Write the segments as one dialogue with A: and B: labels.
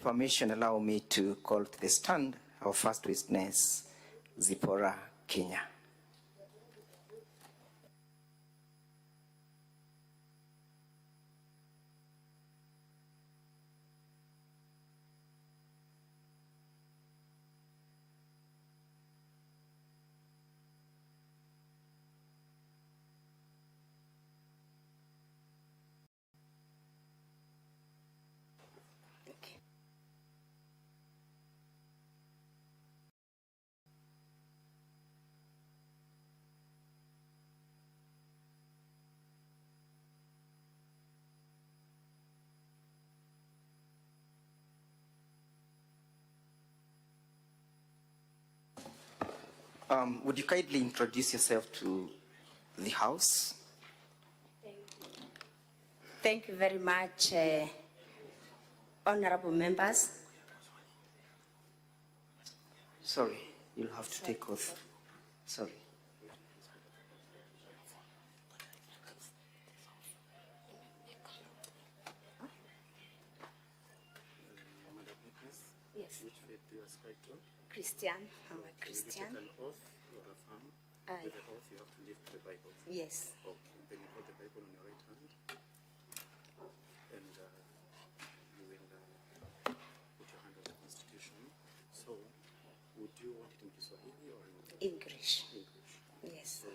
A: Permission, allow me to call to the stand our first witness, Zipporah Kenya. Would you kindly introduce yourself to the House?
B: Thank you. Thank you very much, honorable members.
A: Sorry, you'll have to take oath. Sorry.
B: Yes.
C: Which faith do you ascribe to?
B: Christian. I'm a Christian.
C: Will you take an oath or affirm? With the oath, you have to lift the Bible.
B: Yes.
C: Okay. Then you hold the Bible on your right hand, and you will put your hand on the Constitution. So, would you want it in Kiswahili or in
B: English?
C: English?
B: Yes.
C: So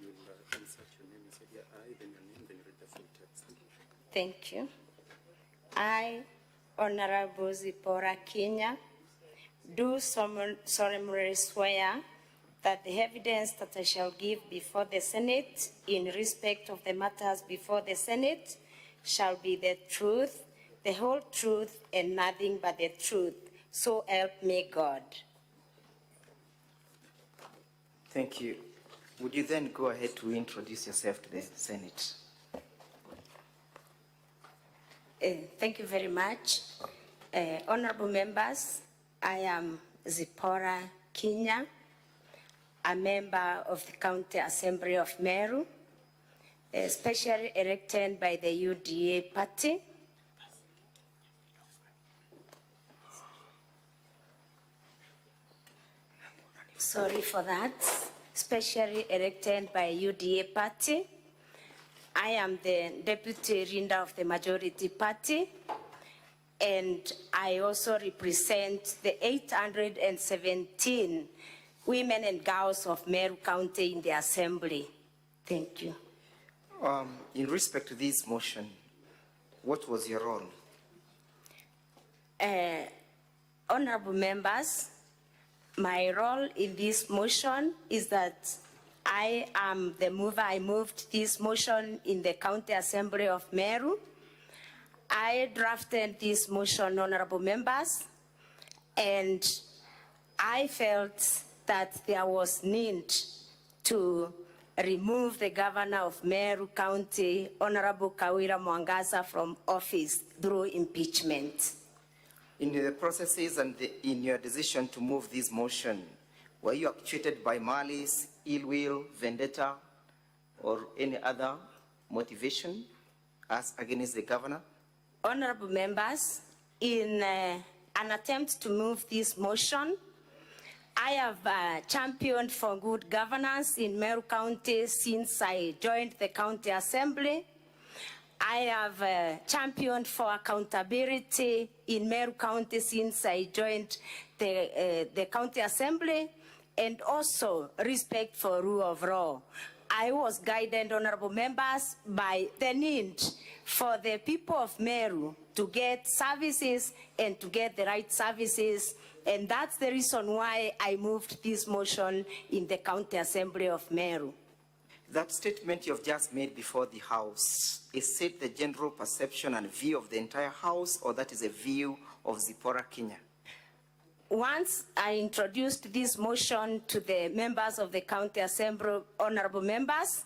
C: you'll insert your name inside your I, then your name, then you read the full text.
B: Thank you. I, Honorable Zipporah Kenya, do solemnly swear that the evidence that I shall give before the Senate in respect of the matters before the Senate shall be the truth, the whole truth, and nothing but the truth. So help me God.
A: Thank you. Would you then go ahead to introduce yourself to the Senate?
B: Thank you very much. Honorable members, I am Zipporah Kenya, a member of the County Assembly of Meru, specially elected by the UDA party. Sorry for that. Specially elected by UDA party. I am the deputy leader of the majority party, and I also represent the 817 women and girls of Meru County in the assembly. Thank you.
A: In respect to this motion, what was your role?
B: Honorable members, my role in this motion is that I am the mover. I moved this motion in the County Assembly of Meru. I drafted this motion, honorable members, and I felt that there was need to remove the governor of Meru County, Honorable Kawira Mwangaza, from office through impeachment.
A: In the processes and in your decision to move this motion, were you actuated by malice, ill will, vendetta, or any other motivation as against the governor?
B: Honorable members, in an attempt to move this motion, I have championed for good governance in Meru County since I joined the County Assembly. I have championed for accountability in Meru County since I joined the County Assembly, and also respect for rule of law. I was guided, honorable members, by the need for the people of Meru to get services and to get the right services, and that's the reason why I moved this motion in the County Assembly of Meru.
A: That statement you have just made before the House, is it the general perception and view of the entire House, or that is a view of Zipporah Kenya?
B: Once I introduced this motion to the members of the County Assembly, honorable members,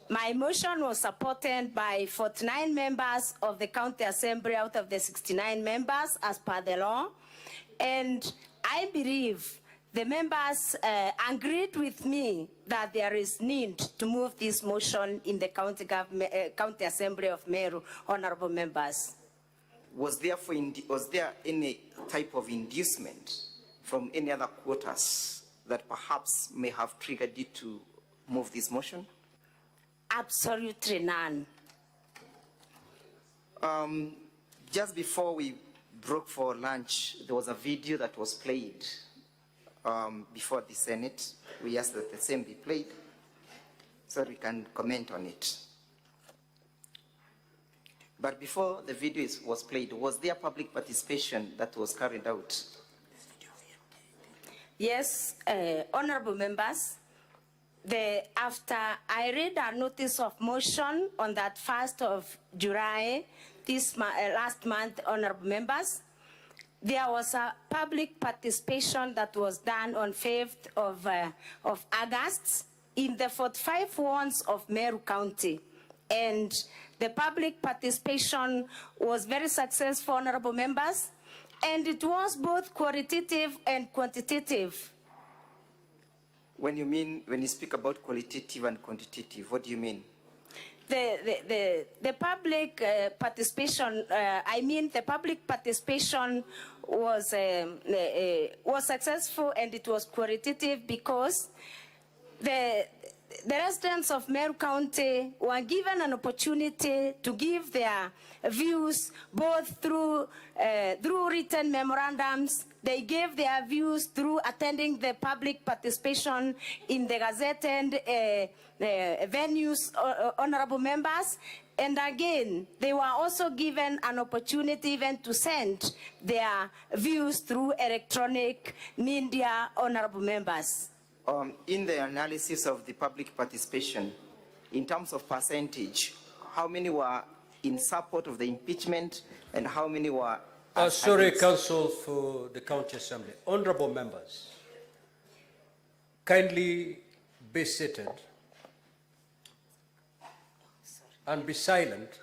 B: my motion was supported by 49 members of the County Assembly out of the 69 members as per the law. And I believe the members agreed with me that there is need to move this motion in the County Assembly of Meru, honorable members.
A: Was there any type of inducement from any other quarters that perhaps may have triggered you to move this motion?
B: Absolutely none.
A: Just before we broke for lunch, there was a video that was played before the Senate. We asked that the same be played so we can comment on it. But before the video was played, was there public participation that was carried out?
B: Yes, honorable members. After I read a notice of motion on that 1st of July, last month, honorable members, there was a public participation that was done on 5th of August in the 45 wards of Meru County. And the public participation was very successful, honorable members, and it was both qualitative and quantitative.
A: When you speak about qualitative and quantitative, what do you mean?
B: The public participation, the public participation was successful, and it was qualitative because the residents of Meru County were given an opportunity to give their views both through written memorandums. They gave their views through attending the public participation in the gazetted venues, honorable members. And again, they were also given an opportunity even to send their views through electronic media, honorable members.
A: In the analysis of the public participation, in terms of percentage, how many were in support of the impeachment and how many were
D: sorry, Counsel for the County Assembly. Honorable members, kindly be seated and be silent.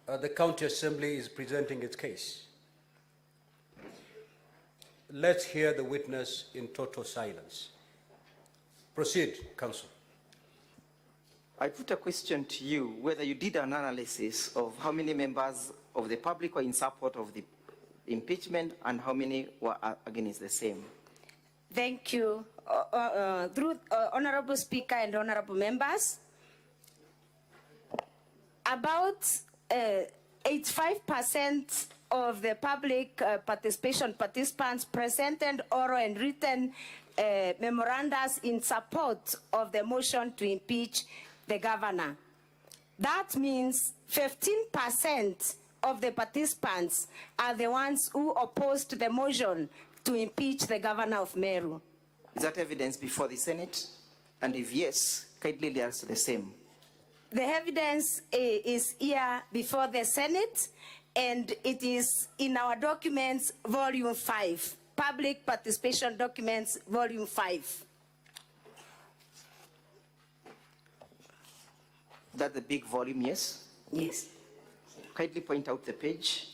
D: The County Assembly is presenting its case. Let's hear the witness in total silence. Proceed, Counsel.
A: I put a question to you, whether you did an analysis of how many members of the public were in support of the impeachment and how many were against the same.
B: Thank you. Honorable Speaker and honorable members, about 85% of the public participants presented oral and written memorandums in support of the motion to impeach the governor. That means 15% of the participants are the ones who opposed the motion to impeach the governor of Meru.
A: Is that evidence before the Senate? And if yes, kindly let us the same.
B: The evidence is here before the Senate, and it is in our documents, volume 5, public participation documents, volume 5.
A: That's the big volume, yes?
B: Yes.
A: Kindly point out the page.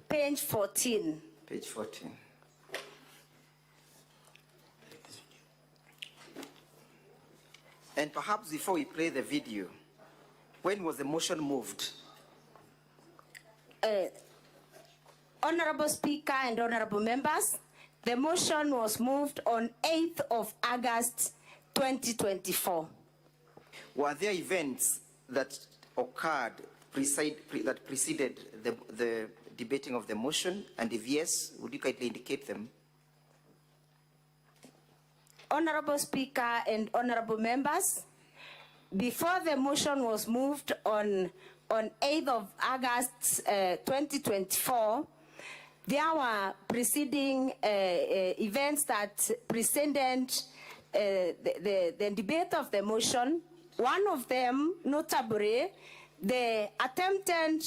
B: Page 14.
A: Page 14. And perhaps before we play the video, when was the motion moved?
B: Honorable Speaker and honorable members, the motion was moved on 8th of August, 2024.
A: Were there events that occurred that preceded the debating of the motion? And if yes, would you kindly indicate them?
B: Honorable Speaker and honorable members, before the motion was moved on 8th of August 2024, there were preceding events that preceded the debate of the motion. One of them, notably, the attempted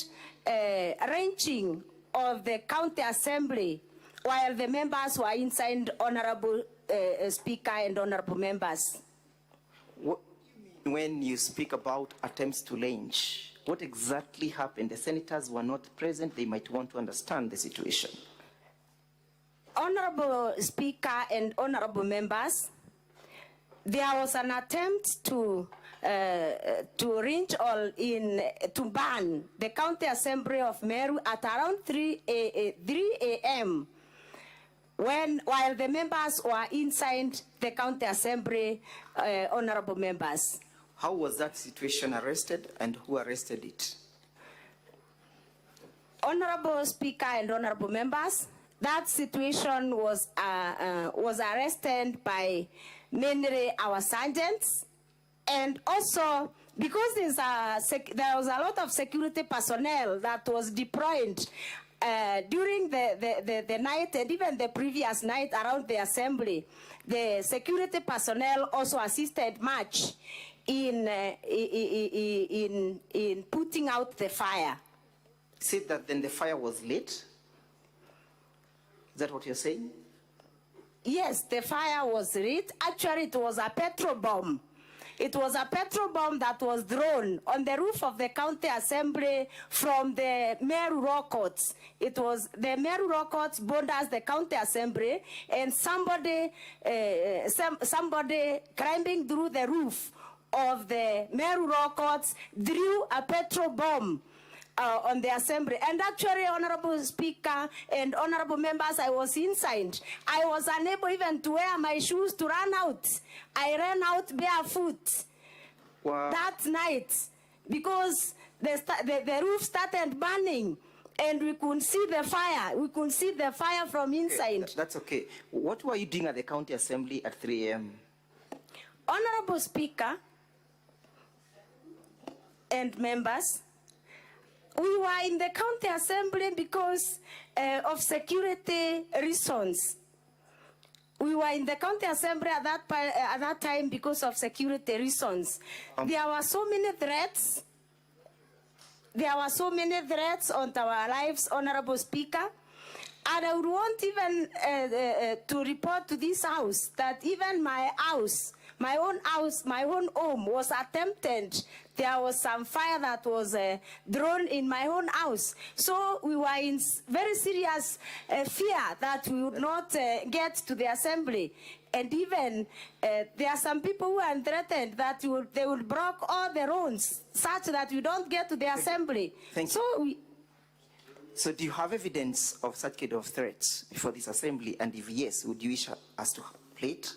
B: arranging of the county assembly while the members were inside, honorable Speaker and honorable members.
A: When you speak about attempts to lynch, what exactly happened? The senators were not present. They might want to understand the situation.
B: Honorable Speaker and honorable members, there was an attempt to to arrange all in to ban the County Assembly of Meru at around 3 a.m. while the members were inside the County Assembly, honorable members.
A: How was that situation arrested and who arrested it?
B: Honorable Speaker and honorable members, that situation was arrested by mainly our sergeants, and also because there was a lot of security personnel that was deployed during the night and even the previous night around the assembly. The security personnel also assisted much in putting out the fire.
A: Said that then the fire was lit? Is that what you're saying?
B: Yes, the fire was lit. Actually, it was a petrol bomb. It was a petrol bomb that was thrown on the roof of the County Assembly from the Meru Courts. It was the Meru Courts borders the County Assembly, and somebody climbing through the roof of the Meru Courts drew a petrol bomb on the assembly. And actually, honorable Speaker and honorable members, I was inside. I was unable even to wear my shoes to run out. I ran out barefoot.
A: Wow.
B: That night because the roof started burning and we couldn't see the fire. We couldn't see the fire from inside.
A: Okay, that's okay. What were you doing at the County Assembly at 3 a.m.?
B: Honorable Speaker and members, we were in the County Assembly because of security reasons. We were in the County Assembly at that time because of security reasons. There were so many threats. There were so many threats on our lives, Honorable Speaker. And I would want even to report to this House that even my house, my own home was attempted. There was some fire that was thrown in my own house. So we were in very serious fear that we would not get to the assembly. And even there are some people who are threatened that they would block all the roads such that we don't get to the assembly.
A: Thank you. So do you have evidence of such kind of threats before this assembly? And if yes, would you wish us to play it?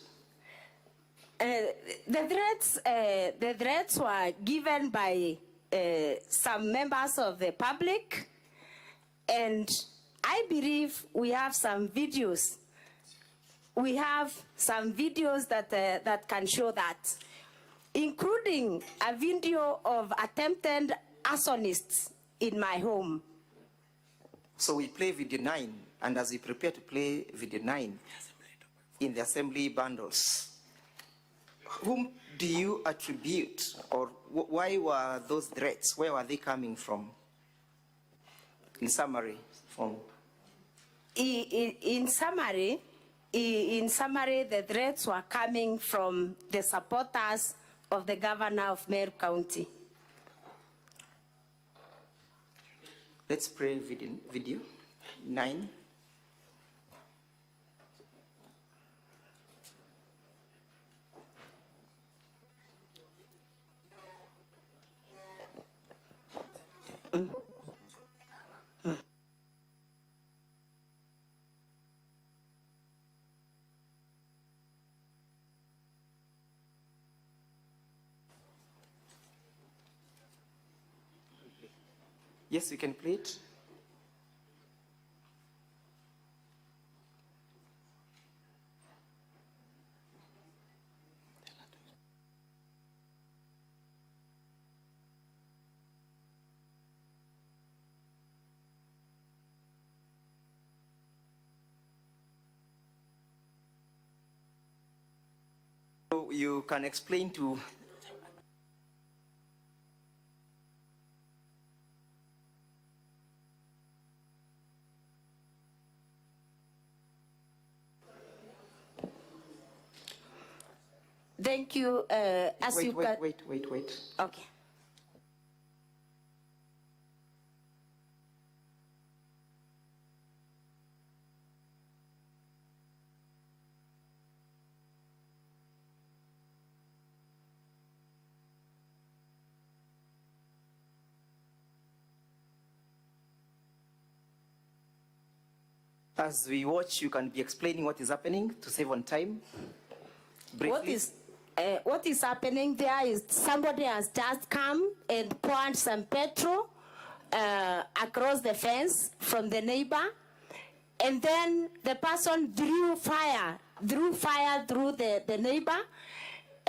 B: The threats were given by some members of the public, and I believe we have some videos. We have some videos that can show that, including a video of attempted arsonists in my home.
A: So we play video 9, and as we prepare to play video 9 in the assembly bundles, whom do you attribute, or why were those threats? Where were they coming from? In summary,
B: In summary, the threats were coming from the supporters of the governor of Meru County.
A: Let's play video 9. Yes, we can play it. So you can explain to
B: Thank you.
A: Wait.
B: Okay.
A: As we watch, you can be explaining what is happening to save on time. Briefly.
B: What is happening there is somebody has just come and poured some petrol across the fence from the neighbor, and then the person drew fire through the neighbor,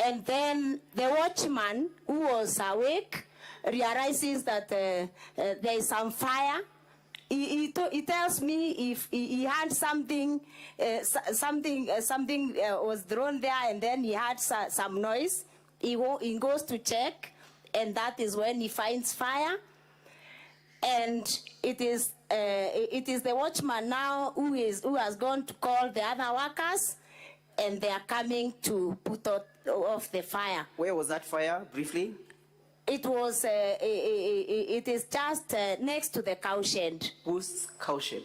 B: and then the watchman who was awake realizes that there is some fire. He tells me if he had something was thrown there, and then he had some noise. He goes to check, and that is when he finds fire. And it is the watchman now who has gone to call the other workers, and they are coming to put off the fire.
A: Where was that fire, briefly?
B: It was. It is just next to the cow shed.
A: Whose cow shed?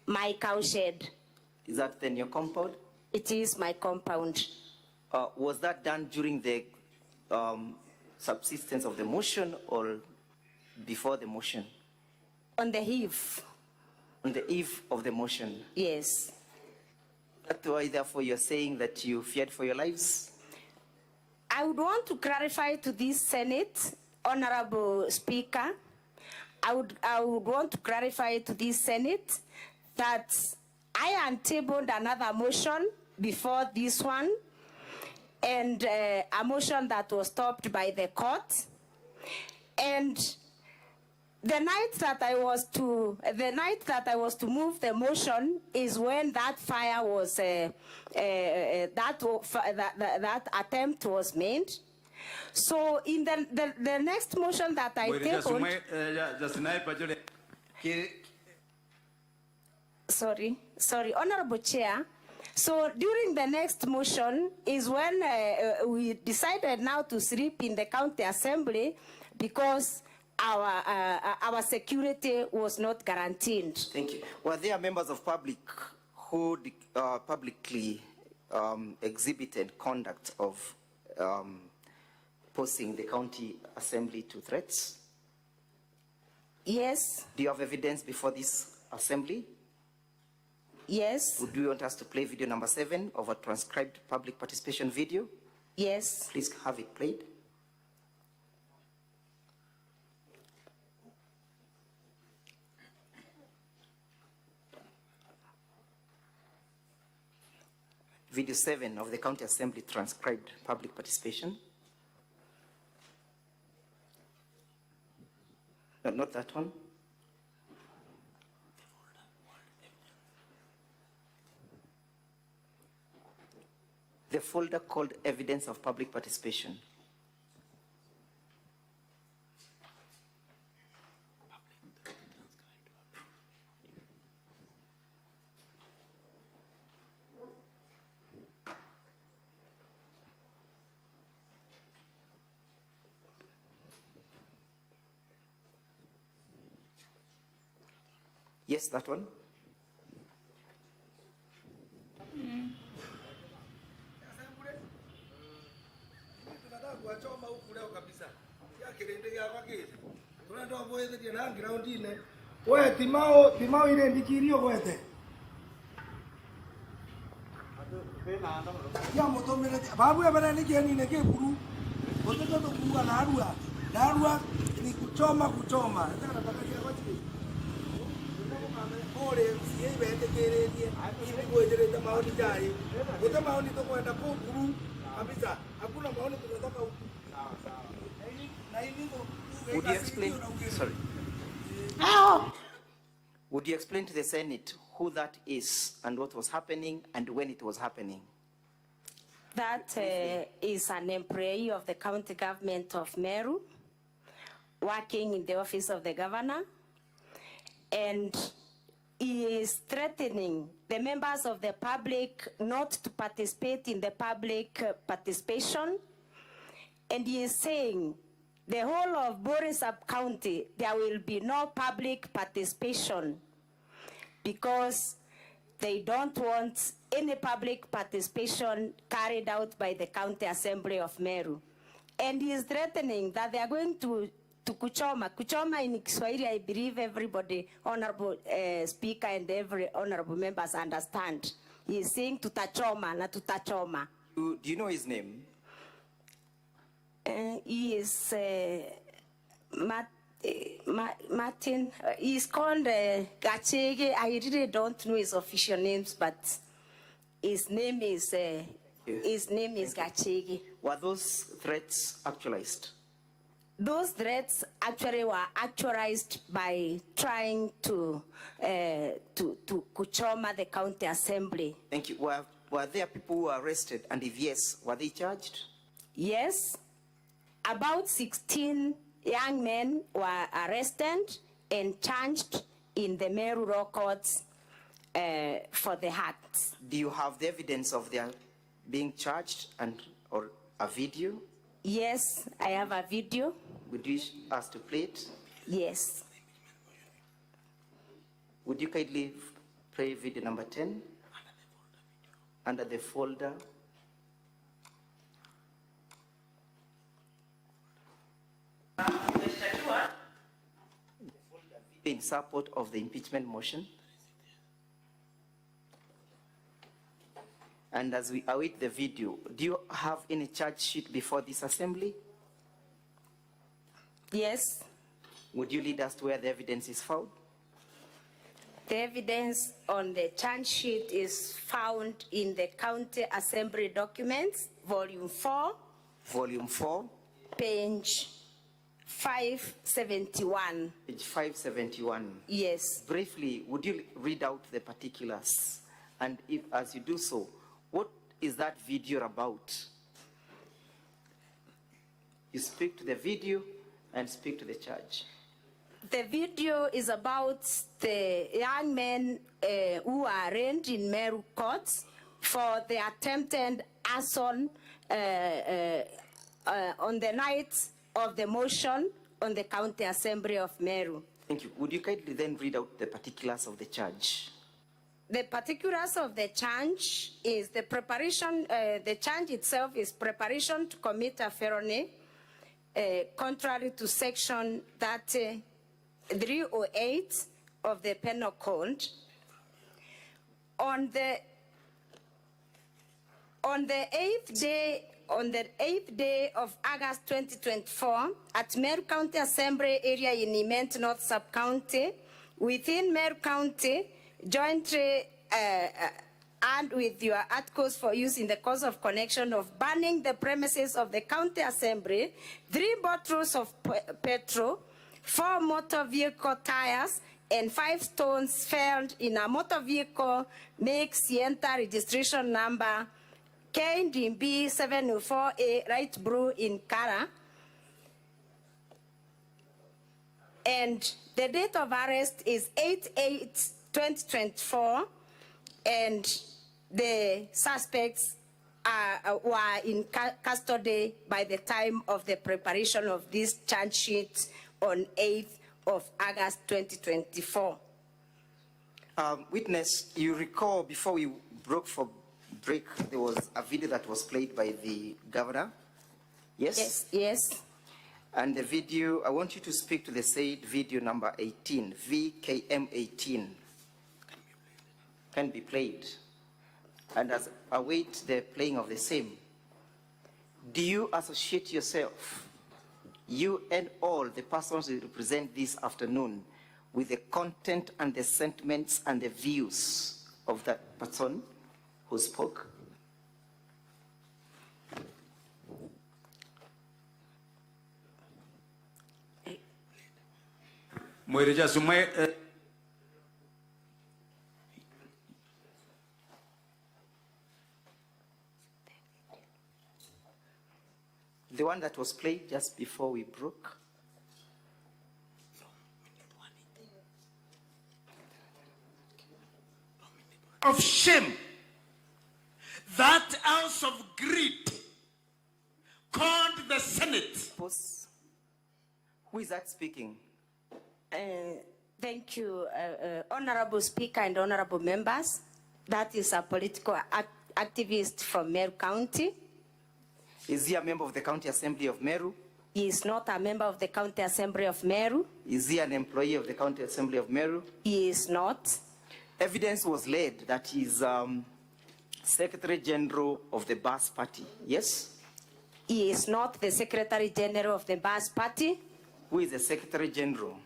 B: My cow shed.
A: Is that then your compound?
B: It is my compound.
A: Was that done during the subsistence of the motion or before the motion?
B: On the eve.
A: On the eve of the motion?
B: Yes.
A: That's why, therefore, you're saying that you feared for your lives?
B: I would want to clarify to this Senate, Honorable Speaker, I would want to clarify to this Senate that I untabled another motion before this one, and a motion that was stopped by the court. And the night that I was to move the motion is when that fire was that attempt was made. So in the next motion that I tabled, sorry, Honorable Chair. So during the next motion is when we decided now to sleep in the county assembly because our security was not guaranteed.
A: Thank you. Were there members of public who publicly exhibited conduct of posing the county assembly to threats?
B: Yes.
A: Do you have evidence before this assembly?
B: Yes.
A: Would you want us to play video number 7 of a transcribed public participation video?
B: Yes.
A: Please have it played. Video 7 of the County Assembly transcribed public participation. No, not that one. The folder called Evidence of Public Participation. Yes, that one.
E: timao ile ndikirio gwete ya motomere babu ebana ni geni ne keburu ototo to kuwa narua ni kuchoma ndana pakatia kwachi ore siye bende kererie ile gojereta maoni jai gote maoni to kwenda ko guru kabisa hakuna maoni tunataka huku na hivi
A: Would you explain? Sorry. Would you explain to the Senate who that is and what was happening and when it was happening?
B: That is an employee of the county government of Meru, working in the office of the governor, and he is threatening the members of the public not to participate in the public participation, and he is saying the whole of Boris sub-county, there will be no public participation because they don't want any public participation carried out by the County Assembly of Meru. And he is threatening that they are going to to kuchoma. Kuchoma in Kiswahili, I believe everybody, honorable speaker and every honorable members understand. He is saying tutachoma na tutachoma.
A: Do you know his name?
B: He is Martin. He's called Gachege. I really don't know his official names, but his name is Gachege.
A: Were those threats actualized?
B: Those threats actually were actualized by trying to kuchoma the county assembly.
A: Thank you. Were there people who were arrested? And if yes, were they charged?
B: Yes. About 16 young men were arrested and charged in the Meru Law Courts for the acts.
A: Do you have the evidence of their being charged or a video?
B: Yes, I have a video.
A: Would you wish us to play it?
B: Yes.
A: Would you kindly play video number 10? Under the folder. In support of the impeachment motion. And as we await the video, do you have any charge sheet before this assembly?
B: Yes.
A: Would you lead us to where the evidence is found?
B: The evidence on the charge sheet is found in the County Assembly Documents, Volume 4.
A: Volume 4.
B: Page 571.
A: Page 571.
B: Yes.
A: Briefly, would you read out the particulars? And if, as you do so, what is that video about? You speak to the video and speak to the charge.
B: The video is about the young men who are arraigned in Meru courts for the attempted arson on the night of the motion on the County Assembly of Meru.
A: Thank you. Would you kindly then read out the particulars of the charge?
B: The particulars of the charge is the preparation, the charge itself is preparation to commit a felony, contrary to section 308 of the Penal Code. On the 8th day of August 2024, at Meru County Assembly area in Impeachment North Sub-County, within Meru County, jointly and with your articles for use in the course of connection of burning the premises of the County Assembly, 3 bottles of petrol, 4 motor vehicle tires, and 5 stones found in a motor vehicle make Sienta registration number KDB 704A light blue in color. And the date of arrest is 8/8/2024, and the suspects were in custody by the time of the preparation of this charge sheet on 8th of August 2024.
A: Witness, you recall before we broke for break, there was a video that was played by the governor? Yes?
B: Yes, yes.
A: And the video, I want you to speak to the said video number 18, VKM 18. Can be played. And as I await the playing of the same, do you associate yourself, you and all the persons who represent this afternoon, with the content and the sentiments and the views of that person who spoke? The one that was played just before we broke.
E: Of shame, that ounce of greed called the Senate.
A: Pause. Who is that speaking?
B: Thank you, Honorable Speaker and Honorable Members. That is a political activist from Meru County.
A: Is he a member of the County Assembly of Meru?
B: He is not a member of the County Assembly of Meru.
A: Is he an employee of the County Assembly of Meru?
B: He is not.
A: Evidence was laid that he is Secretary General of the Bas Party, yes?
B: He is not the Secretary General of the Bas Party.
A: Who is the Secretary General?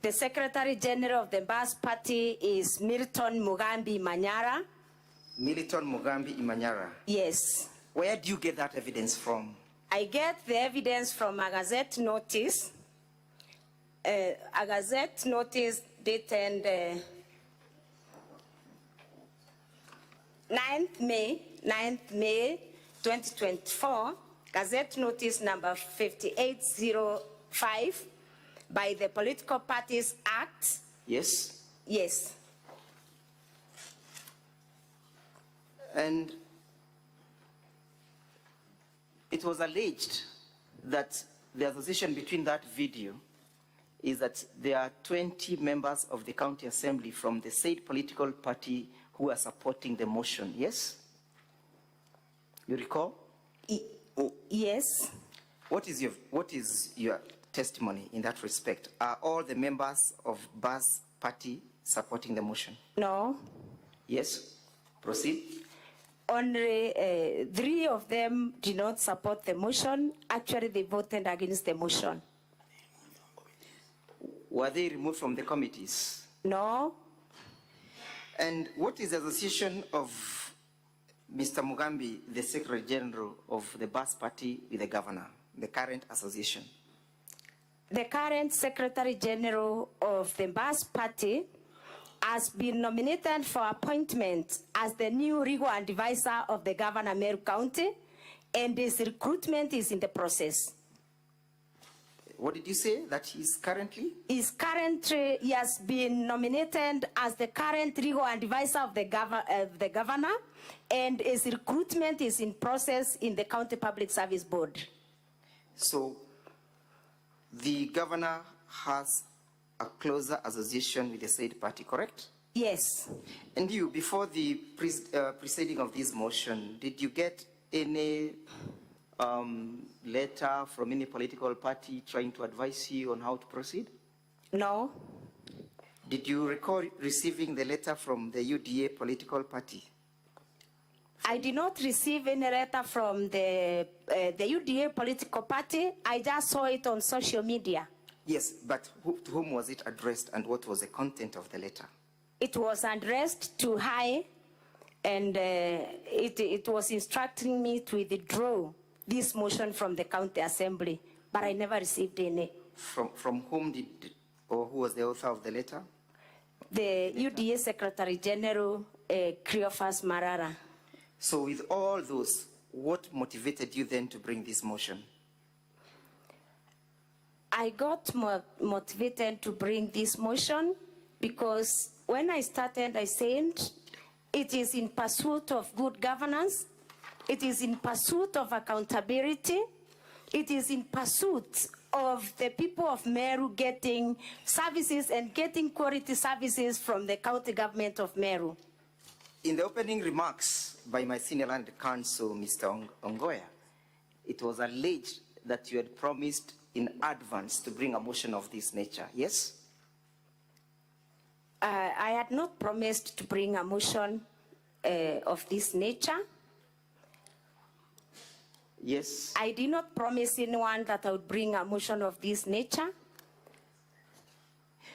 B: The Secretary General of the Bas Party is Milton Mugambi Manyara.
A: Militon Mugambi Imanyara.
B: Yes.
A: Where do you get that evidence from?
B: I get the evidence from a Gazette notice. A Gazette notice dated 9th May 2024, Gazette notice number 5805 by the Political Parties Act.
A: Yes?
B: Yes.
A: And it was alleged that the association between that video is that there are 20 members of the County Assembly from the said political party who are supporting the motion, yes? You recall?
B: Yes.
A: What is your testimony in that respect? Are all the members of Bas Party supporting the motion?
B: No.
A: Yes? Proceed.
B: Only 3 of them did not support the motion. Actually, they voted against the motion.
A: Were they removed from the committees?
B: No.
A: And what is the association of Mr. Mugambi, the Secretary General of the Bas Party, with the governor, the current association?
B: The current Secretary General of the Bas Party has been nominated for appointment as the new legal advisor of the governor Meru County, and his recruitment is in the process.
A: What did you say that he is currently?
B: He has been nominated as the current legal advisor of the governor, and his recruitment is in process in the County Public Service Board.
A: So the governor has a closer association with the said party, correct?
B: Yes.
A: And you, before the proceeding of this motion, did you get any letter from any political party trying to advise you on how to proceed?
B: No.
A: Did you recall receiving the letter from the UDA political party?
B: I did not receive any letter from the UDA political party. I just saw it on social media.
A: Yes, but to whom was it addressed, and what was the content of the letter?
B: It was addressed to High, and it was instructing me to withdraw this motion from the County Assembly, but I never received any.
A: From whom or who was the author of the letter?
B: The UDA Secretary General, Cleophas Marara.
A: So with all those, what motivated you then to bring this motion?
B: I got motivated to bring this motion because when I started, I said it is in pursuit of good governance, it is in pursuit of accountability, it is in pursuit of the people of Meru getting services and getting quality services from the county government of Meru.
A: In the opening remarks by my senior land counsel, Mr. Ongoya, it was alleged that you had promised in advance to bring a motion of this nature, yes?
B: I had not promised to bring a motion of this nature.
A: Yes.
B: I did not promise anyone that I would bring a motion of this nature.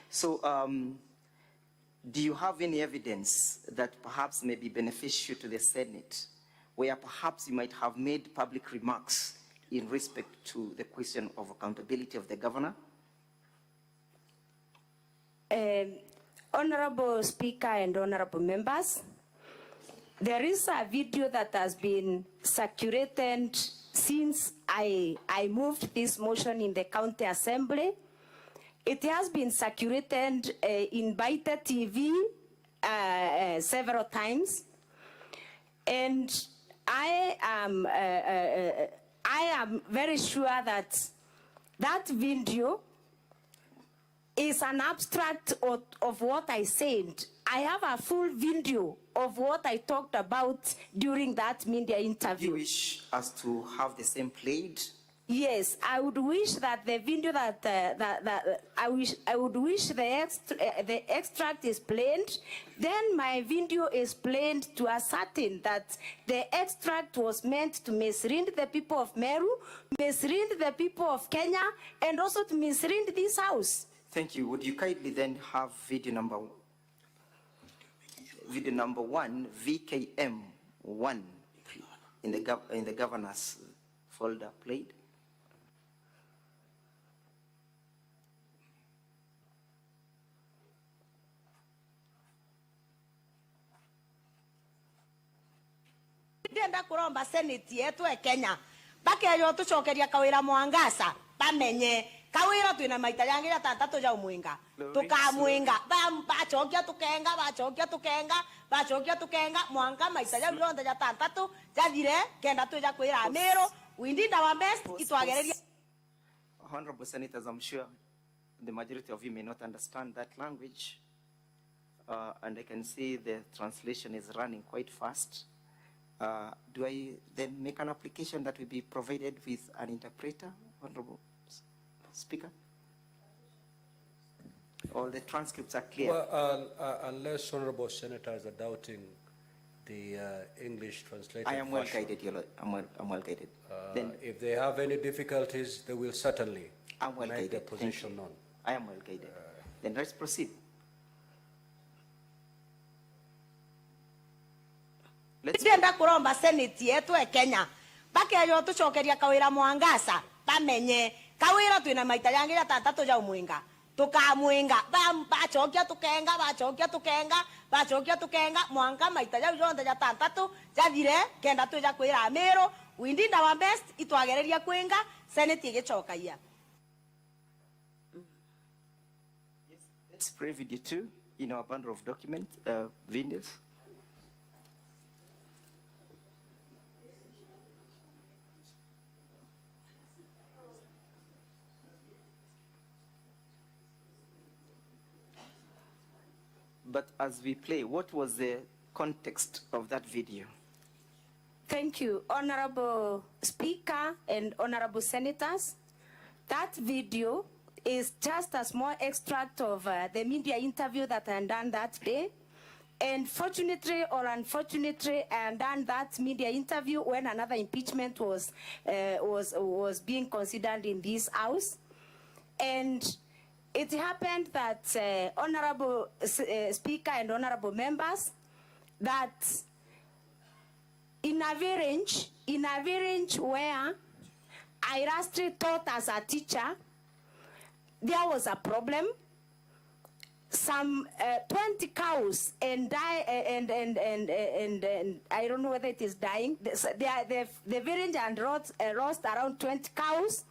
A: So, do you have any evidence that perhaps may be beneficial to the Senate, where perhaps you might have made public remarks in respect to the question of accountability of the governor?
B: Honorable Speaker and honorable members, there is a video that has been circulated since I moved this motion in the County Assembly. It has been circulated in Baita TV several times, and I am very sure that that video is an abstract of what I said. I have a full video of what I talked about during that media
A: Do you
B: interview.
A: wish us to have the same played
B: Yes, I would wish that the video I would wish the extract is played. Then my video is played to ascertain that the extract was meant to mislead the people of Meru, mislead the people of Kenya, and also to mislead this house.
A: Thank you. Would you kindly then have video number 1, VKM 1, in the governor's folder played?
F: Ndenda kuromba seneti yetu e Kenya bakeyo tucokeria Kawira Mwangaza bamenye Kawira twina maita yangira tantatu ja umwinga tukamwinga bachokia tukenga mwanga maita ya ronda ja tantatu jathire kenda tuja kwira Meru we did our best itwagereria.
A: Honorable Senators, I'm sure the majority of you may not understand that language, and I can see the translation is running quite fast. Do I then make an application that will be provided with an interpreter, Honorable Speaker? All the transcripts are clear.
D: Well, unless honorable senators are doubting the English translation.
A: I am well guided, I'm well guided. Then
D: If they have any difficulties, they will certainly
A: I'm well
D: make their
A: guided.
D: position known.
A: I am well guided. Then let's proceed.
F: Ndenda kuromba seneti yetu e Kenya bakeyo tucokeria Kawira Mwangaza bamenye Kawira twina maita yangira tantatu ja umwinga tukamwinga bachokia tukenga mwanga maita ya ronda ja tantatu jathire kenda tuja kwira Meru we did our best itwagereria kwinga seneti igicokaia.
A: Let's play video 2 in our bundle of document videos. But as we play, what was the context of that video?
B: Thank you, Honorable Speaker and Honorable Senators. That video is just a small extract of the media interview that I done that day. And fortunately or unfortunately, I done that media interview when another impeachment was being considered in this house. And it happened that, Honorable Speaker and Honorable Members, that in a range where I lastly taught as a teacher, there was a problem. Some 20 cows and I don't know whether it is dying. The village and lost around 20 cows.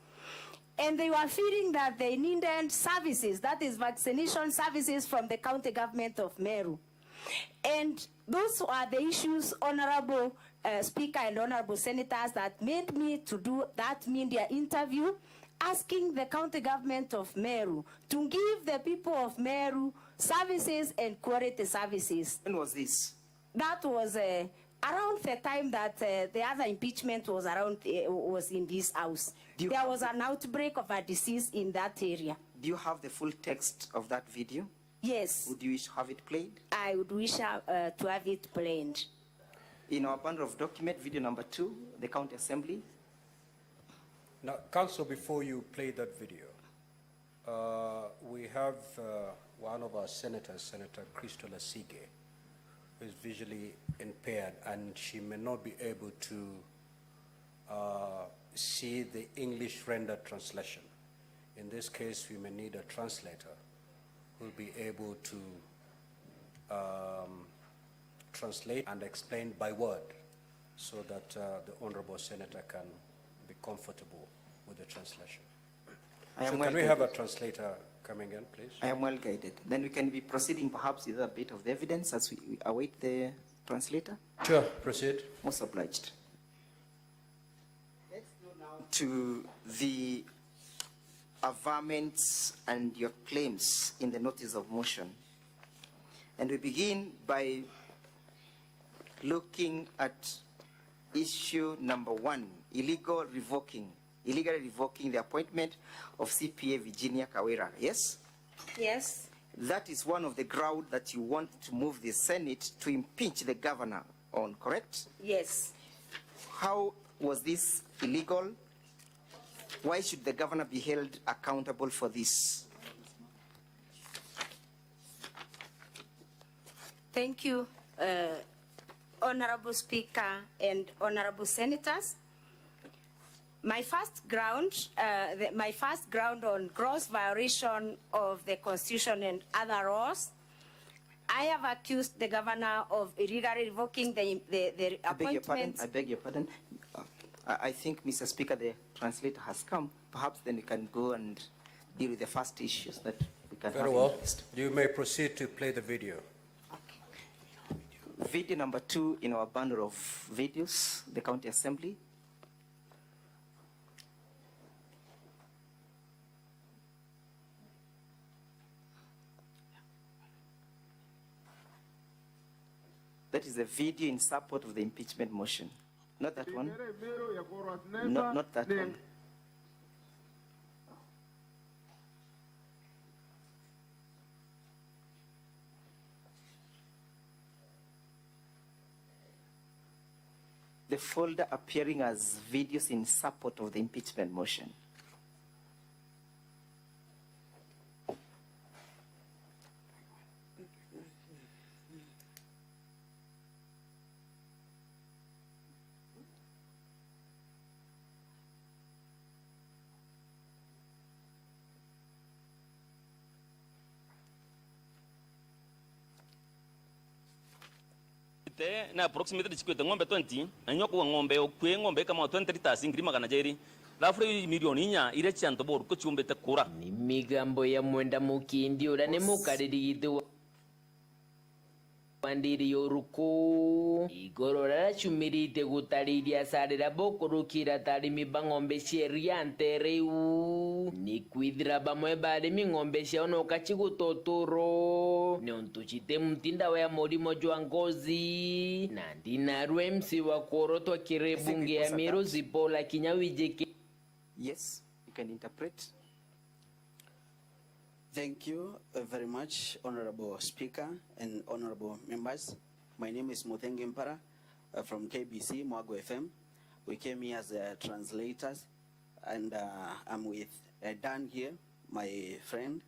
B: And they were feeling that they needed services, that is vaccination services from the county government of Meru. And those are the issues, Honorable Speaker and Honorable Senators, that made me to do that media interview, asking the county government of Meru to give the people of Meru services and quality services.
A: When was this?
B: That was around the time that the other impeachment was was in this house. There was an outbreak of a disease in that area.
A: Do you have the full text of that video?
B: Yes.
A: Would you wish to have it played?
B: I would wish to have it played.
A: In our bundle of document, video number 2, the county assembly.
D: Now, Council, before you play that video, we have one of our senators, Senator Crystal Asige, who is visually impaired, and she may not be able to see the English rendered translation. In this case, we may need a translator who will be able to translate and explain by word so that the Honorable Senator can be comfortable with the translation. So can we have a translator coming in, please?
A: I am well guided. Then we can be proceeding perhaps with a bit of the evidence as we await the translator.
D: Sure, proceed.
A: Most obliged. Let's go now to the averments and your claims in the notice of motion. And we begin by looking at issue number 1, illegal revoking illegally revoking the appointment of CPA Virginia Kawira, yes?
B: Yes.
A: That is one of the grounds that you want to move the Senate to impeach the governor on, correct?
B: Yes.
A: How was this illegal? Why should the governor be held accountable for this?
B: Thank you, Honorable Speaker and Honorable Senators. My first ground on gross violation of the Constitution and other laws, I have accused the governor of illegally revoking the appointment.
A: I beg your pardon. I think, Mr. Speaker, the translator has come. Perhaps then we can go and deal with the first issues that we can have.
D: Very well. You may proceed to play the video.
A: Video number 2 in our bundle of videos, the County Assembly. That is a video in support of the impeachment motion. Not that one. Not that one. The folder appearing as videos in support of the impeachment motion.
G: Na approximately chikwete ngombe 20 anyoko ngombe okwe ngombe kama 20 liters ngiri magana jeri lafure milioni nya ire chanto bor ko chumbe te kura
H: ni migambo ya mwenda mukindi ura ne mukarirido wandiri yoruko igorora chumirite gutariria sarira bokurukira tari mibangombe sheria ntereu ni kwidra bamwe bari mingombe shaono kachigutotoro ne ontuchite mtinda wa morimo jwa ngozi na ndina rwemsi wa koroto kirebunge ya Meru zipola kinyawijeke.
A: Yes, you can interpret.
C: Thank you very much, Honorable Speaker and honorable members. My name is Muthengi Mpara from KBC, Mwago FM. We came here as translators, and I'm with Dan here, my friend.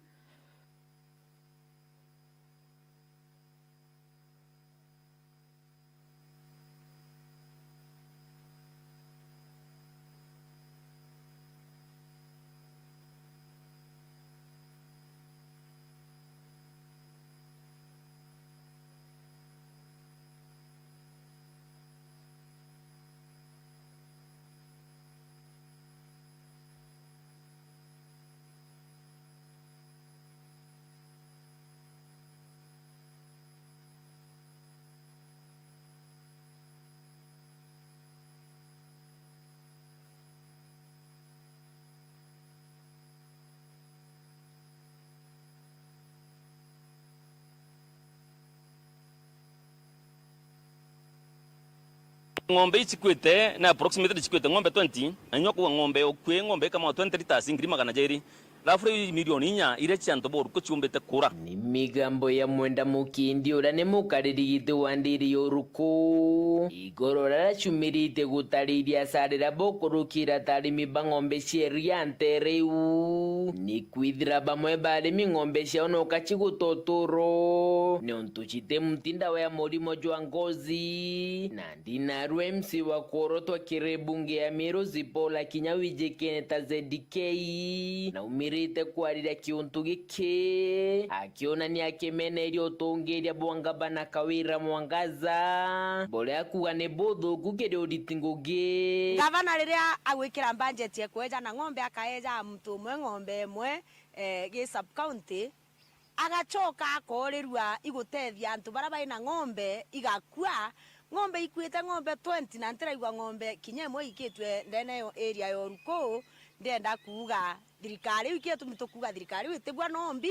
G: ngombe ichikwete na approximately chikwete ngombe 20 anyoko ngombe okwe ngombe kama 20 liters ngiri magana jeri lafure milioni nya ire chanto bor ko chumbe te kura
H: ni migambo ya mwenda mukindi ura ne mukarirido wandiri yoruko igorora chumirite gutariria sarira bokurukira tari mibangombe sheria ntereu ni kwidra bamwe bari mingombe shaono kachigutotoro ne ontuchite mtinda wa morimo jwa ngozi na ndina rwemsi wa koroto kirebunge ya Meru zipola kinyawijeke tazedikei na umirite kwarira kiuntu gike akiona ni akemene rio tongeria bwangabana Kawira Mwangaza bole akuane bodho gukere uritingoge
F: gavana riria agwikira budget ekweja na ng'ombe akaeja mtu mwe ng'ombe mwe gi sub county agachoka akorirwa igutethia antu bara bai na ng'ombe igakua ng'ombe ikwite ng'ombe 20 na ntiraigwa ng'ombe kinye mwe ikitwe ndene yo area yoruko ndenda kuga thirikari ikiye tumitukuga thirikari witibwa nombi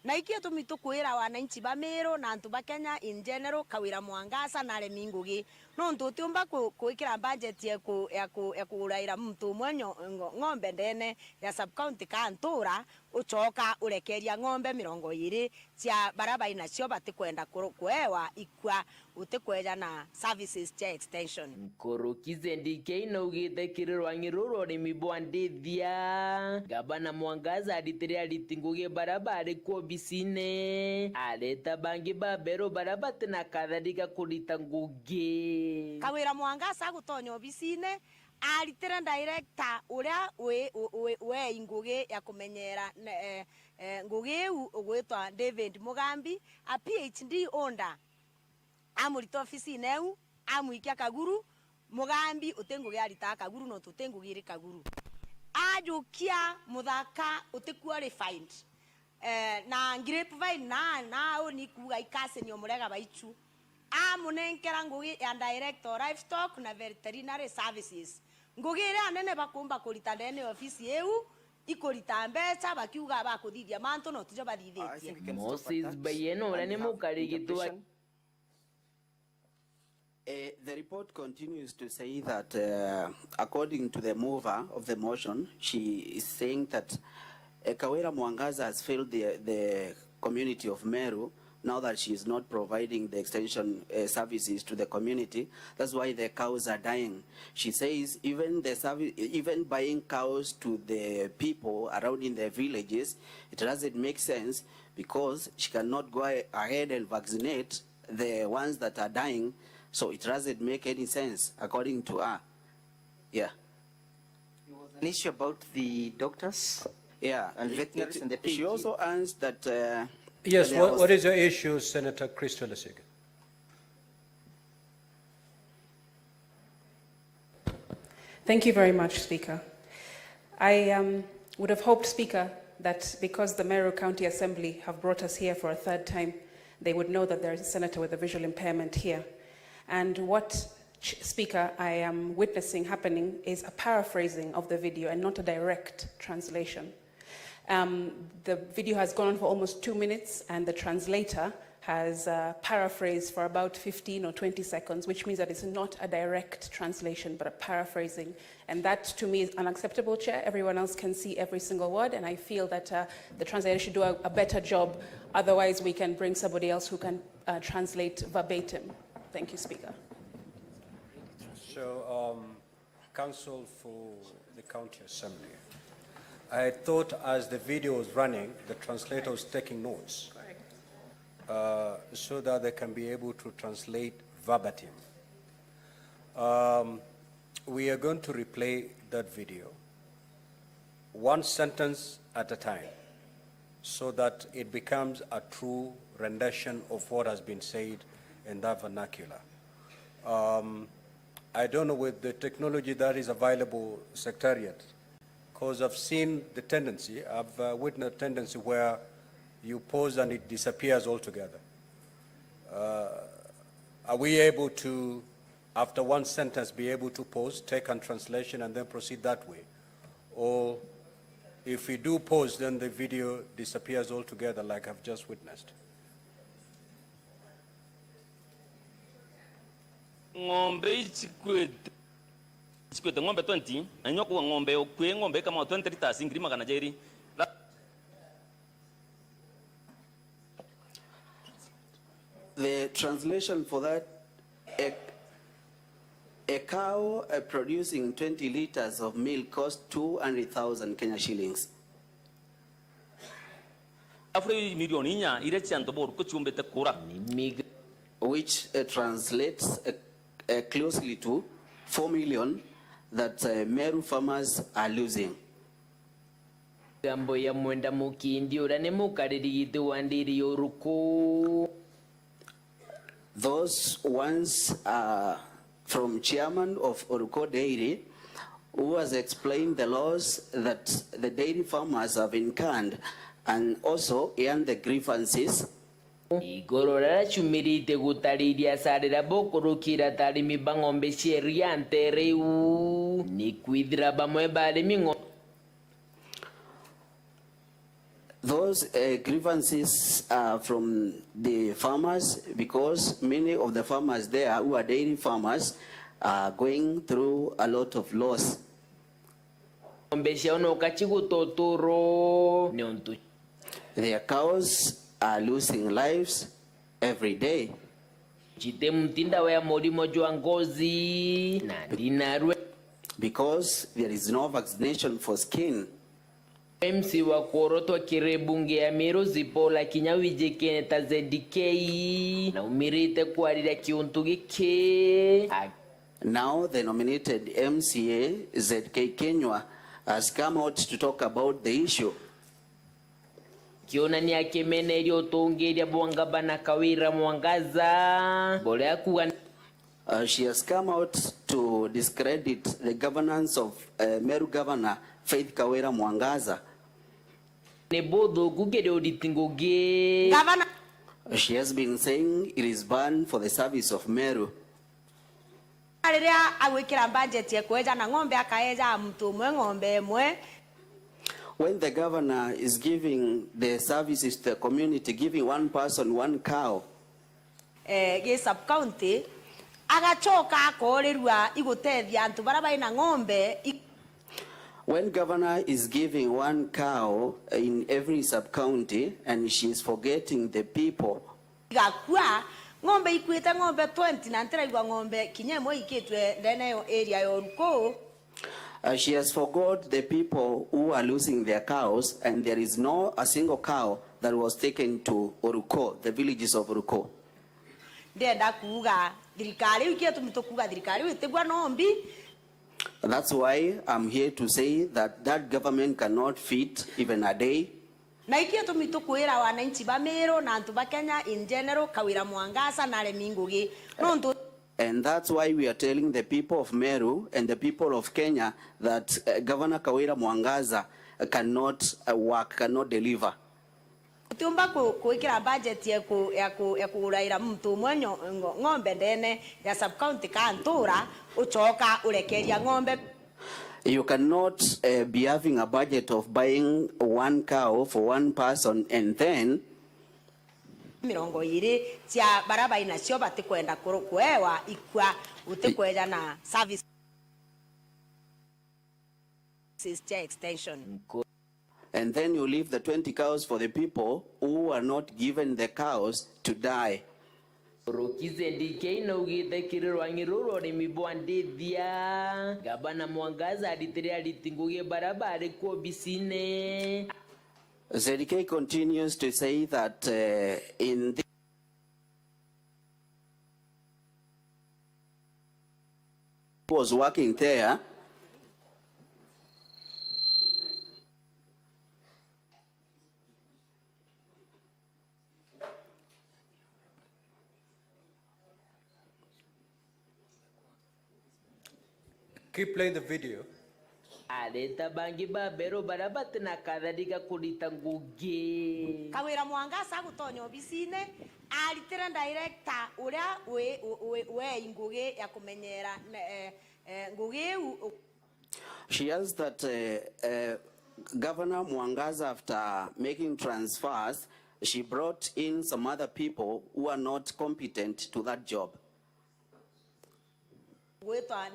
F: na ikie tumitukwira wananchi ba Meru na antu ba Kenya in general Kawira Mwangaza na aremi ngugi no ntu tiumba kuikira budget ya kuraira mtu mwenyo ng'ombe ndene ya sub county ka Ntura ucoka urekeria ng'ombe 20 cia baraba inacio batikwenda kuewa ikwa utikweja na services cha extension
H: Korokize ndike inaugite kirirwangi ruro ni mibwandithia Gavana Mwangaza aditire alitinguge barabara kwa bisine aleta bangi babero barabate na kadhalika kulita ngugi
F: Kawira Mwangaza gutonyo bisine aritire director uria we ngugi ya kumenyera ngugi ugwitwa David Mugambi a PhD holder amurito ofisi neu amuikia Kaguru Mugambi utengugi arita Kaguru no tutengugire Kaguru ajukia muthaka utiqualified na grapevine na oni kuga ikase ni omurega baichu amunenkera ngugi ya director livestock na veterinary services ngugi ire anene bakumba kurita ndene ofisi eu ikurita mbeca bakiuga bakuthithia mantu no tujo bathithithie
H: Moses Bayeno urane mukarigitwa.
I: The report continues to say that according to the mover of the motion, she is saying that Kawira Mwangaza has failed the community of Meru now that she is not providing the extension services to the community. That's why the cows are dying. She says even buying cows to the people around in the villages, it doesn't make sense because she cannot go ahead and vaccinate the ones that are dying. So it doesn't make any sense, according to her. Yeah.
A: There was an issue about the doctors.
I: Yeah.
A: And veterinaries and the PG.
I: She also answered that.
D: Yes, what is your issue, Senator Lasige?
J: Thank you very much, Speaker. I would have hoped, Speaker, that because the Meru County Assembly have brought us here for a third time, they would know that there is a senator with a visual impairment here. And what, Speaker, I am witnessing happening is a paraphrasing of the video and not a direct translation. The video has gone on for almost 2 minutes, and the translator has paraphrased for about 15 or 20 seconds, which means that it's not a direct translation, but a paraphrasing. And that, to me, is unacceptable, Chair. Everyone else can see every single word, and I feel that the translator should do a better job. Otherwise, we can bring somebody else who can translate verbatim. Thank you, Speaker.
D: So, Counsel for the County Assembly. I thought as the video was running, the translator was taking notes so that they can be able to translate verbatim. We are going to replay that video, one sentence at a time, so that it becomes a true rendition of what has been said in that vernacular. I don't know with the technology that is available, Secretariat, because I've seen the tendency, I've witnessed a tendency where you pause and it disappears altogether. Are we able to, after one sentence, be able to pause, take a translation, and then proceed that way? Or if we do pause, then the video disappears altogether like I've just witnessed?
G: Ng'ombe ichikwete ng'ombe 20 anyokuwa ng'ombe okwe ng'ombe kama 20 liters ngiri magana jeri.
I: The translation for that, a cow producing 20 liters of milk costs 200,000 Kenya shillings. Which translates closely to 4 million that Meru farmers are losing.
H: Gambo ya mwenda mukindi urane mukariri wandiri yoruko.
I: Those ones are from chairman of Oruko Dairy, who has explained the laws that the dairy farmers have incurred and also and the grievances.
H: Igoro rachumirite gutariria sarira bokorokira tarimi bang'ombe cieriante reu ni kwithira bamwe barimi.
I: Those grievances are from the farmers, because many of the farmers there who are dairy farmers are going through a lot of loss. Their cows are losing lives every day. Because there is no vaccination for skin.
H: MC wa kuorotwa kirebunge ya Meru Zipola Kinyawije Keneta ZDK na umirite kuarira kiuntu giki.
I: Now the nominated MCA ZK Kenywa has come out to talk about the issue.
H: Kiona ni akemene ilio tuongeria Bwana Kawira Mwangaza. Bole kuwa
I: she has come out to discredit the governance of Meru Governor Kawira Mwangaza. She has been saying it is banned for the service of Meru. When the governor is giving the services to the community, giving one person, one cow,
F: sub-county, agachoka akorerwa igutethia antu bara baina ng'ombe.
I: When governor is giving one cow in every sub-county and she is forgetting the people,
F: ng'ombe ikwite ng'ombe 20 na ntiraigwa ng'ombe kinyemo ikitwe ndene yo area yo Ruko.
I: She has forgot the people who are losing their cows, and there is no a single cow that was taken to Oruko, the villages of Oruko.
F: Ndenda kuga dirikari ikietu mitokuga dirikari itegwa nombi.
I: That's why I'm here to say that that government cannot feed even a day.
F: Na ikietu mitokuira wananchi ba Meru na antu ba Kenya in general Kawira Mwangaza na Lemingugi.
I: And that's why we are telling the people of Meru and the people of Kenya that Governor Kawira Mwangaza cannot work, cannot deliver.
F: Tiumba kuikira budget ya kuraira mtu mwenyo ng'ombe ndene ya sub-county kantura uchoka ulekeria ng'ombe.
I: You cannot be having a budget of buying one cow for one person and then
F: mirongo iri cia baraba inacio batikwenda kuewa ikwa utikweja na service extension.
I: And then you leave the 20 cows for the people who are not given the cows to die. ZDK continues to say that in this was working there.
D: Keep playing the video.
H: Aleta bangi babero barabate na kadhalika kulita ngugi.
F: Kawira Mwangaza gutonya obisine alitira director uria we ngugi ya kumenyera ngugi.
I: She has that Governor Mwangaza, after making transfers, she brought in some other people who are not competent to that job.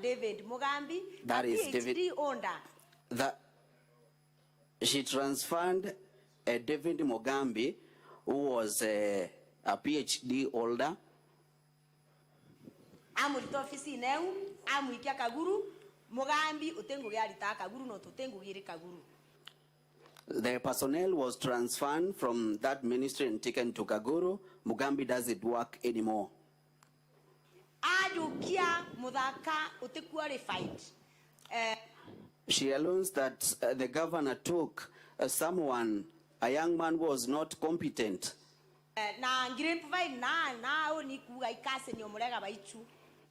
F: David Mugambi,
I: that is
F: PhD
I: David
F: owner.
I: That she transferred David Mugambi, who was a PhD holder.
F: Amulito ofisi neu, amuikia Kaguru, Mugambi utengu alita Kaguru no tutengu giri Kaguru.
I: The personnel was transferred from that ministry and taken to Kaguru. Mugambi doesn't work anymore. She allows that the governor took someone, a young man who was not competent.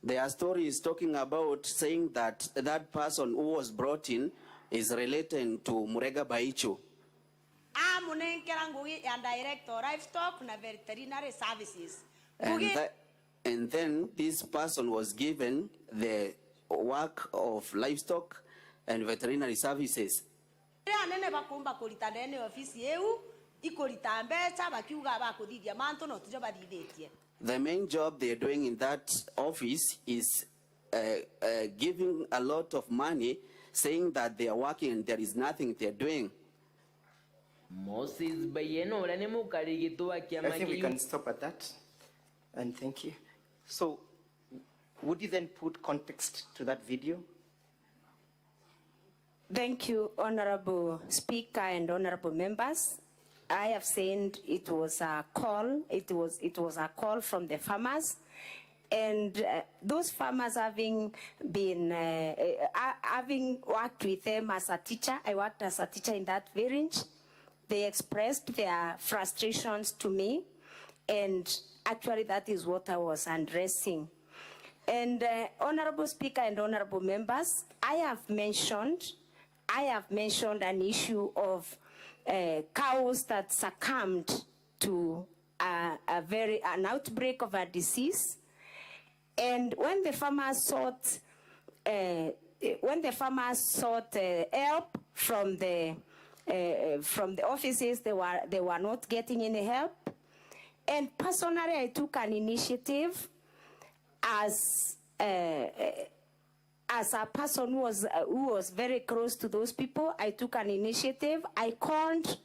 I: Their story is talking about saying that that person who was brought in is related to Murega Baichu.
F: Director livestock na veterinary services.
I: And then this person was given the work of livestock and veterinary services.
F: ikurita mbeca bakiuga bakuthithia mantu no tujo bathithitie.
I: The main job they're doing in that office is giving a lot of money, saying that they are working and there is nothing they're doing.
H: Moses Bayeno ula ni mukarigito wa kiama
A: I think we
H: kiu.
A: can stop at that. And thank you. So, would you then put context to that video?
B: Thank you, Honorable Speaker and honorable members. I have said it was a call. It was a call from the farmers, and those farmers having been having worked with them as a teacher. I worked as a teacher in that village. They expressed their frustrations to me, and actually that is what I was addressing. And Honorable Speaker and honorable members, I have mentioned an issue of cows that succumbed to an outbreak of a disease. And when the farmers sought help from the offices, they were not getting any help. And personally, I took an initiative as a person who was very close to those people. I took an initiative. I called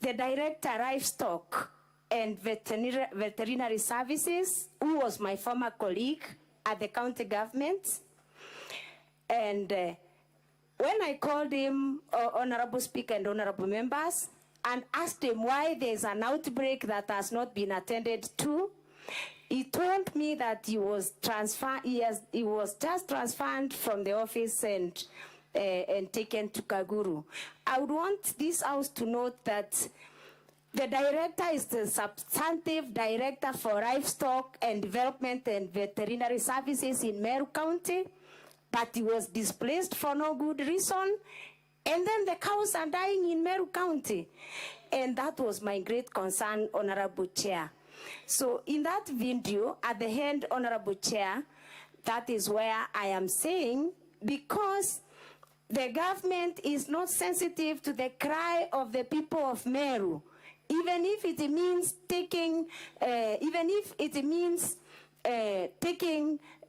B: the director livestock and veterinary services, who was my former colleague at the county government. And when I called him, Honorable Speaker and honorable members, and asked him why there's an outbreak that has not been attended to, he told me that he was just transferred from the office and taken to Kaguru. I would want this house to note that the director is the substantive director for livestock and development and veterinary services in Meru County, but he was displaced for no good reason. And then the cows are dying in Meru County. And that was my great concern, Honorable Chair. So in that video, at the end, Honorable Chair, that is where I am saying, because the government is not sensitive to the cry of the people of Meru, even if it means taking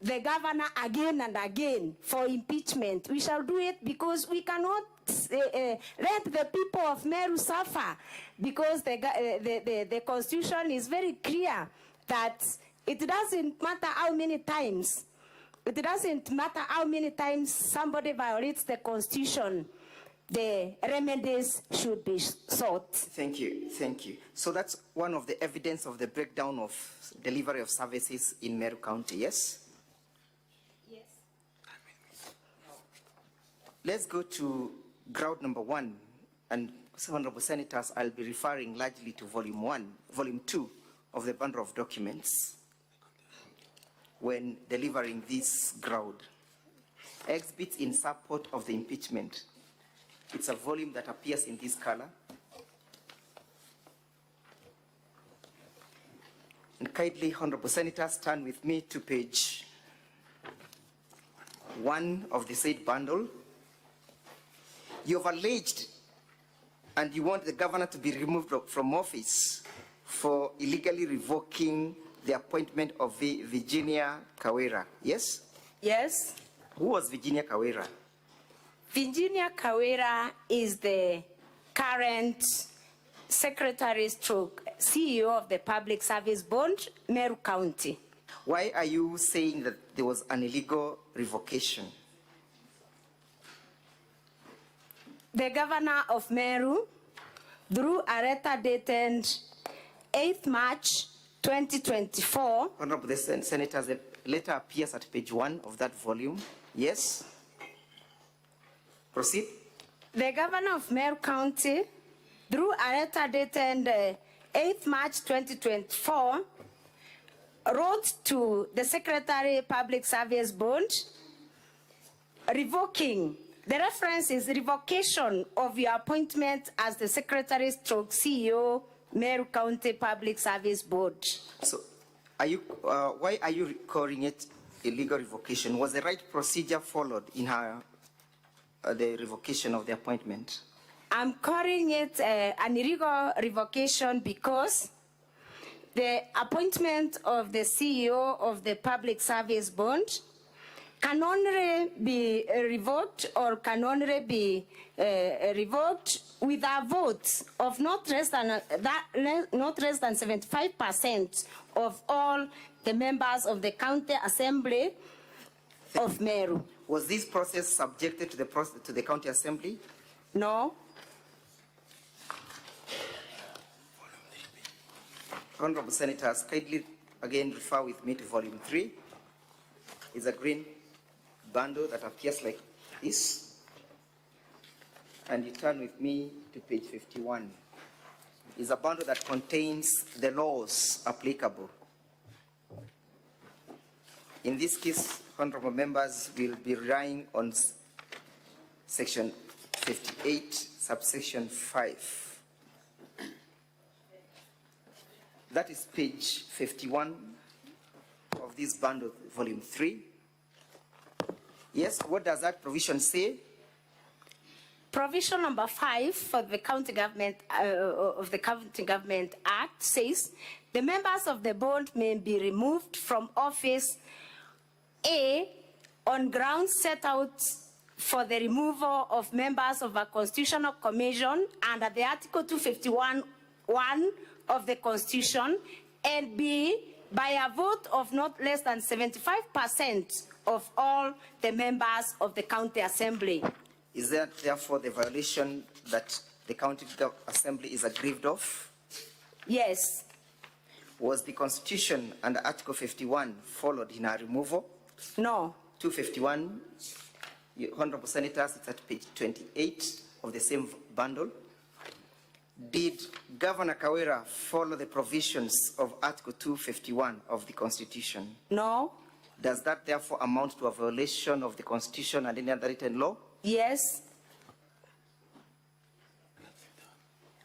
B: the governor again and again for impeachment, we shall do it, because we cannot let the people of Meru suffer, because the constitution is very clear that it doesn't matter how many times somebody violates the constitution, the remedies should be sought.
A: Thank you, thank you. So that's one of the evidence of the breakdown of delivery of services in Meru County, yes?
B: Yes.
A: Let's go to ground number 1, and honorable senators, I'll be referring largely to volume 2 of the bundle of documents when delivering this ground. Exhibits in support of the impeachment. It's a volume that appears in this color. And kindly, honorable senators, turn with me to page 1 of the said bundle. You have alleged and you want the governor to be removed from office for illegally revoking the appointment of Virginia Kawira, yes?
B: Yes.
A: Who was Virginia Kawira?
B: Virginia Kawira is the current Secretary/CEO of the Public Service Board, Meru County.
A: Why are you saying that there was an illegal revocation?
B: The governor of Meru, through a letter dated 8th March 2024.
A: Honorable Senators, the letter appears at page 1 of that volume. Yes? Proceed.
B: The governor of Meru County, through a letter dated 8th March 2024, wrote to the Secretary Public Service Board revoking. The reference is revocation of your appointment as the Secretary/CEO, Meru County Public Service Board.
A: So, why are you calling it illegal revocation? Was the right procedure followed in the revocation of the appointment?
B: I'm calling it an illegal revocation because the appointment of the CEO of the Public Service Board can only be revoked or can only be revoked with a vote of not less than 75% of all the members of the County Assembly of Meru.
A: Was this process subjected to the County Assembly?
B: No.
A: Honorable Senators, kindly again refer with me to volume 3. It's a green bundle that appears like this. And you turn with me to page 51. It's a bundle that contains the laws applicable. In this case, honorable members will be relying on section 58, subsection 5. That is page 51 of this bundle, volume 3. Yes, what does that provision say?
B: Provision number 5 for the County Government of the County Government Act says the members of the board may be removed from office A on grounds set out for the removal of members of a constitutional commission under the Article 251(1) of the Constitution, and B by a vote of not less than 75% of all the members of the County Assembly.
A: Is that therefore the violation that the County Assembly is aggrieved of?
B: Yes.
A: Was the Constitution under Article 51 followed in our removal?
B: No.
A: 251, Honorable Senators, it's at page 28 of the same bundle. Did Governor Kawira follow the provisions of Article 251 of the Constitution?
B: No.
A: Does that therefore amount to a violation of the Constitution and any other written law?
B: Yes.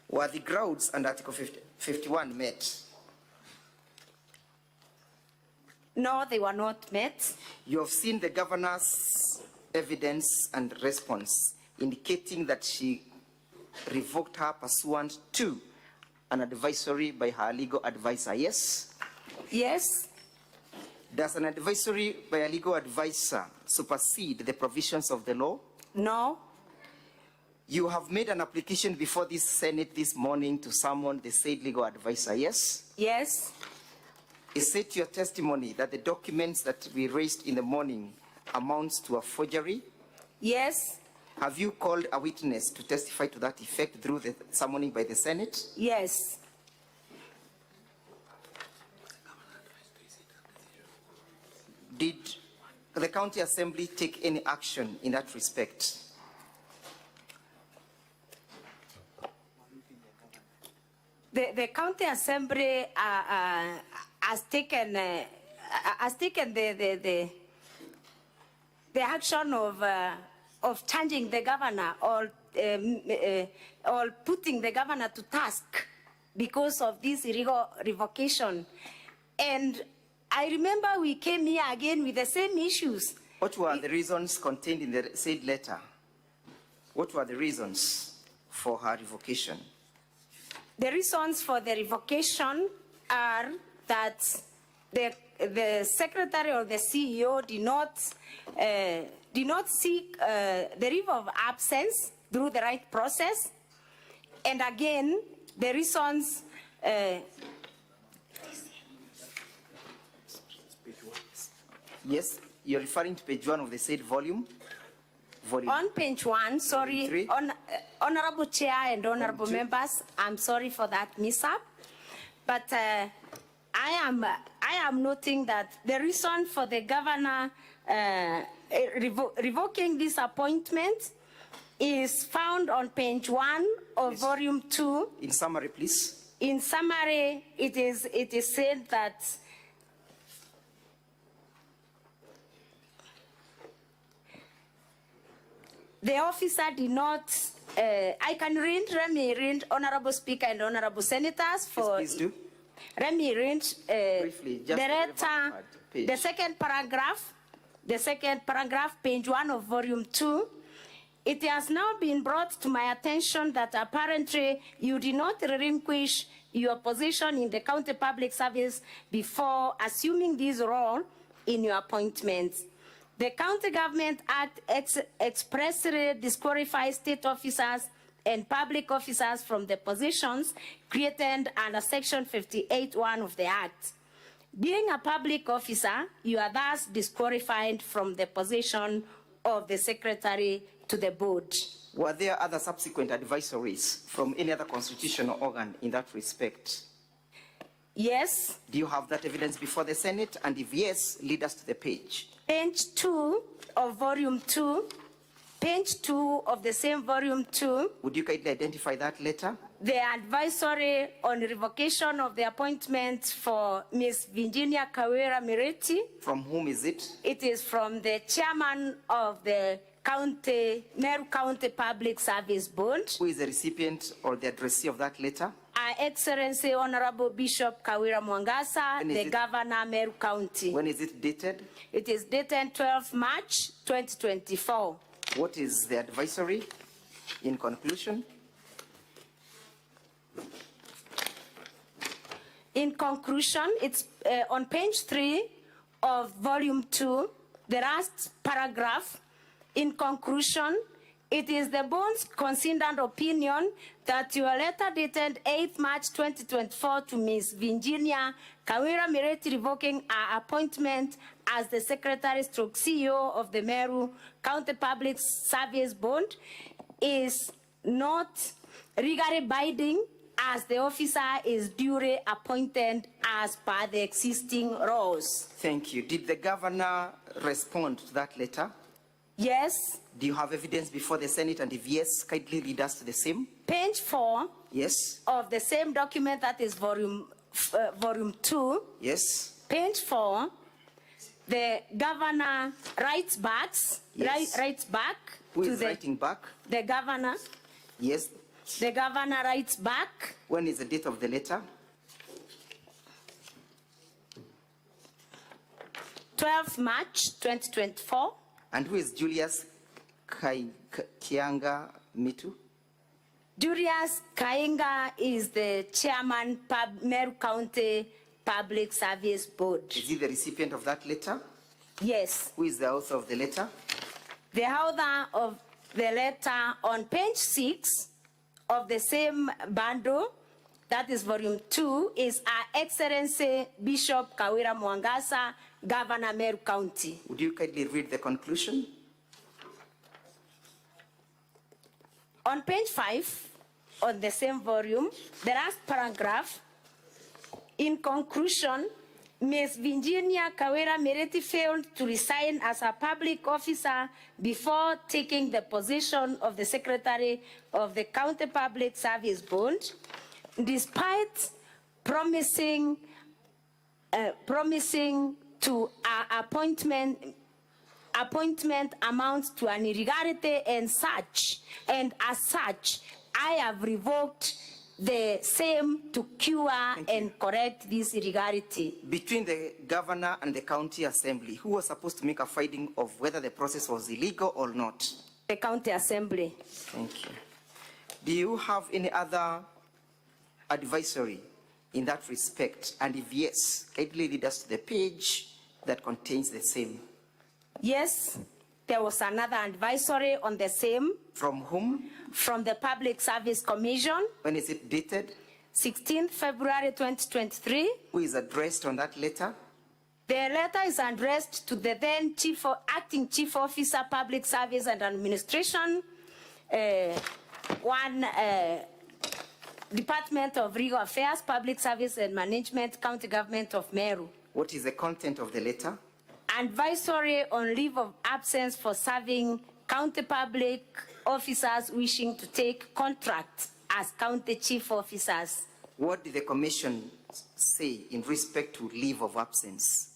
A: Were the grounds under Article 51 met?
B: No, they were not met.
A: You have seen the governor's evidence and response indicating that she revoked her pursuant to an advisory by her legal advisor, yes?
B: Yes.
A: Does an advisory by a legal advisor supersede the provisions of the law?
B: No.
A: You have made an application before this Senate this morning to summon the said legal advisor, yes?
B: Yes.
A: Is it your testimony that the documents that we raised in the morning amounts to a forgery?
B: Yes.
A: Have you called a witness to testify to that effect through the summoning by the Senate?
B: Yes.
A: Did the County Assembly take any action in that respect?
B: The County Assembly has taken the action of changing the governor or putting the governor to task because of this illegal revocation. And I remember we came here again with the same issues.
A: What were the reasons contained in the said letter? What were the reasons for her revocation?
B: The reasons for the revocation are that the secretary or the CEO did not seek the leave of absence through the right process. And again, the reasons
A: yes, you're referring to page 1 of the said volume?
B: On page 1, sorry, Honorable Chair and Honorable Members, I'm sorry for that mishap, but I am noting that the reason for the governor revoking this appointment is found on page 1 of volume 2.
A: In summary, please.
B: In summary, it is said that the officer did not, I can read, let me read, Honorable Speaker and Honorable Senators, for,
A: yes, please do.
B: Let me read
A: Briefly, just
B: the letter,
A: page.
B: the second paragraph, page 1 of volume 2. It has now been brought to my attention that apparently you did not relinquish your position in the County Public Service before assuming this role in your appointments. The County Government Act expressly disqualifies state officers and public officers from the positions created under Section 58(1) of the Act. Being a public officer, you are thus disqualified from the position of the Secretary to the Board.
A: Were there other subsequent advisories from any other constitutional organ in that respect?
B: Yes.
A: Do you have that evidence before the Senate? And if yes, lead us to the page.
B: Page 2 of volume 2, page 2 of the same volume 2.
A: Would you kindly identify that letter?
B: The advisory on revocation of the appointment for Ms. Virginia Kawira Mwangaza.
A: From whom is it?
B: It is from the chairman of the Meru County Public Service Board.
A: Who is the recipient or the addressee of that letter?
B: Our Excellency Honorable Bishop Kawira Mwangaza, the Governor, Meru County.
A: When is it dated?
B: It is dated 12 March 2024.
A: What is the advisory in conclusion?
B: In conclusion, it's on page 3 of volume 2, the last paragraph. In conclusion, it is the board's considered opinion that your letter dated 8 March 2024 to Ms. Virginia Kawira Mwangaza revoking her appointment as the Secretary/CEO of the Meru County Public Service Board is not legally binding, as the officer is duly appointed as per the existing laws.
A: Thank you. Did the governor respond to that letter?
B: Yes.
A: Do you have evidence before the Senate? And if yes, kindly read us to the same.
B: Page 4
A: Yes.
B: of the same document, that is volume 2.
A: Yes.
B: Page 4, the governor writes back.
A: Yes.
B: Writes back.
A: Who
B: to
A: is writing back?
B: The governor.
A: Yes.
B: The governor writes back.
A: When is the date of the letter?
B: 12 March 2024.
A: And who is Julius Kianga Mitu?
B: Julius Kainga is the chairman Meru County Public Service Board.
A: Is he the recipient of that letter?
B: Yes.
A: Who is the author of the letter?
B: The author of the letter on page 6 of the same bundle, that is volume 2, is Our Excellency Bishop Kawira Mwangaza, Governor, Meru County.
A: Would you kindly read the conclusion?
B: On page 5 on the same volume, the last paragraph, in conclusion, Ms. Virginia Kawira Mwangaza failed to resign as a public officer before taking the position of the Secretary of the County Public Service Board, despite promising to appointment amounts to an irregularity and as such, I have revoked the same to cure and correct this irregularity.
A: Between the governor and the county assembly, who was supposed to make a finding of whether the process was illegal or not?
B: The county assembly.
A: Thank you. Do you have any other advisory in that respect? And if yes, kindly lead us to the page that contains the same.
B: Yes, there was another advisory on the same.
A: From whom?
B: From the Public Service Commission.
A: When is it dated?
B: 16th February 2023.
A: Who is addressed on that letter?
B: The letter is addressed to the then Acting Chief Officer, Public Service and Administration, Department of Legal Affairs, Public Service and Management, County Government of Meru.
A: What is the content of the letter?
B: Advisory on leave of absence for serving county public officers wishing to take contracts as county chief officers.
A: What did the commission say in respect to leave of absence?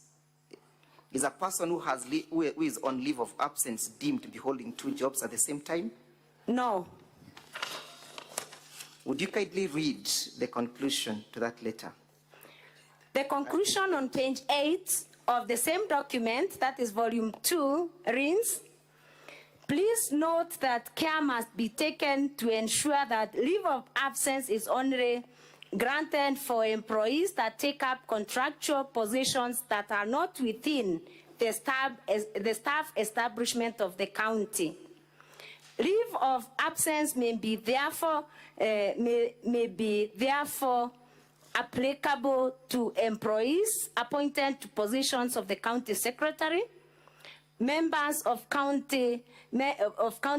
A: Is a person who is on leave of absence deemed to be holding 2 jobs at the same time?
B: No.
A: Would you kindly read the conclusion to that letter?
B: The conclusion on page 8 of the same document, that is volume 2, reads, Please note that care must be taken to ensure that leave of absence is only granted for employees that take up contractual positions that are not within the staff establishment of the county. Leave of absence may be therefore applicable to employees appointed to positions of the county secretary, members of county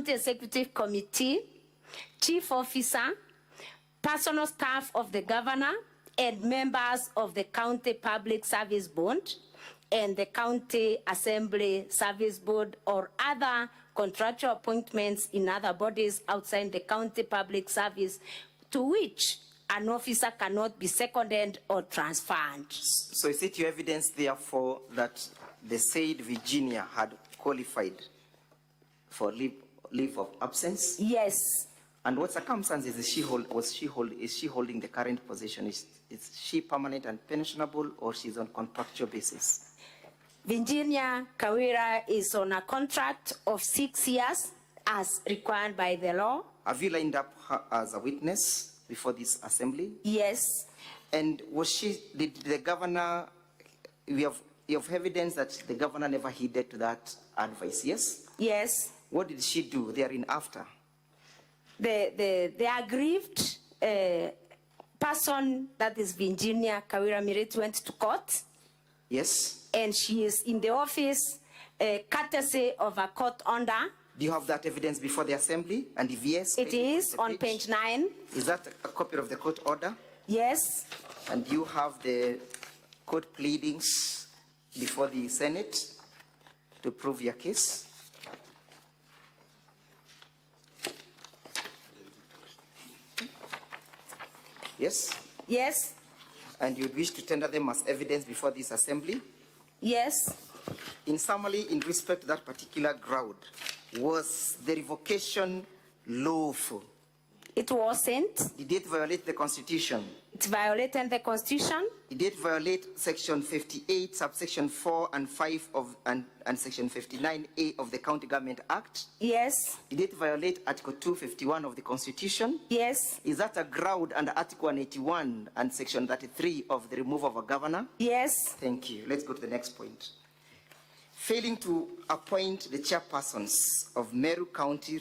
B: executive committee, chief officer, personal staff of the governor, and members of the county public service board and the county assembly service board or other contractual appointments in other bodies outside the county public service to which an officer cannot be seconded or transferred.
A: So is it your evidence, therefore, that the said Virginia had qualified for leave of absence?
B: Yes.
A: And what circumstances is she holding the current position? Is she permanent and pensionable, or she's on contractual basis?
B: Virginia Kawira is on a contract of 6 years as required by the law.
A: Have you lined up her as a witness before this assembly?
B: Yes.
A: And did the governor, you have evidence that the governor never heeded to that advice, yes?
B: Yes.
A: What did she do therein after?
B: The aggrieved person, that is Virginia Kawira Mwangaza, went to court.
A: Yes.
B: And she is in the office courtesy of a court order.
A: Do you have that evidence before the assembly? And if yes,
B: it is on page 9.
A: Is that a copy of the court order?
B: Yes.
A: And you have the court pleadings before the Senate to prove your case? Yes?
B: Yes.
A: And you'd wish to tender them as evidence before this assembly?
B: Yes.
A: In summary, in respect to that particular ground, was the revocation lawful?
B: It wasn't.
A: Did it violate the Constitution?
B: It violated the Constitution.
A: Did it violate Section 58, subsection 4 and 5 and Section 59A of the County Government Act?
B: Yes.
A: Did it violate Article 251 of the Constitution?
B: Yes.
A: Is that a ground under Article 181 and Section 33 of the removal of a governor?
B: Yes.
A: Thank you. Let's go to the next point. Failing to appoint the chairpersons of Meru County